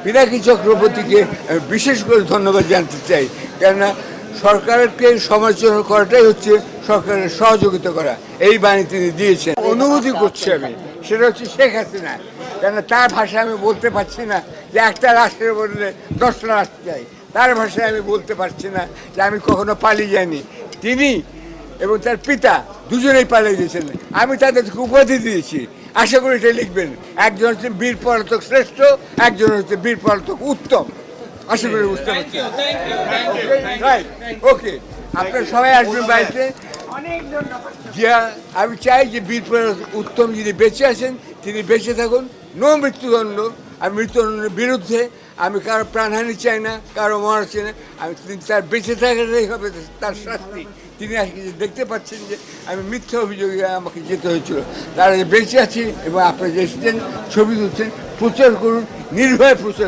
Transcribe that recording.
পিনাকি চক্রবর্তীকে বিশেষ করে ধন্যবাদ জানতে চাই, কেননা সরকারকে সমালোচনা করাটাই হচ্ছে সরকারের সহযোগিতা করা। এই বাণী তিনি দিয়েছেন। অনুভূতি করছি আমি, সেটা হচ্ছে শেখ হাসিনা, কেননা তার ভাষায় আমি বলতে পারছি না যে একটা রাষ্ট্রের বদলে 10টা রাষ্ট্র চাই। তার ভাষায় আমি বলতে পারছি না যে আমি কখনো পালিয়ে যাইনি। তিনি এবং তার পিতা দুজনেই পালিয়ে গেছেন। আমি তাদেরকে উপাধি দিয়েছি, আশা করি এটা লিখবেন। একজন হচ্ছে বীর পলাতক শ্রেষ্ঠ, একজন হচ্ছে বীর পলাতক উত্তম। আশা করি বুঝতে পারছি। ওকে, আপনারা সবাই আসবেন বাড়িতে। আমি চাই যে বীর পলাতক উত্তম যিনি বেঁচে আছেন তিনি বেঁচে থাকুন, নো মৃত্যুদণ্ড। আমি মৃত্যুদণ্ডের বিরুদ্ধে, আমি কারো প্রাণহানি চাই না, কারো মারা চাই না। আমি তার বেঁচে থাকাটাই হবে তার শাস্তি। তিনি আজকে যে দেখতে পাচ্ছেন যে আমি মিথ্যা অভিযোগে আমাকে যেতে হয়েছিল, তারা যে বেঁচে আছি এবং আপনারা যে এসেছেন ছবি তুলছেন, প্রচার করুন, নির্ভয়ে প্রচার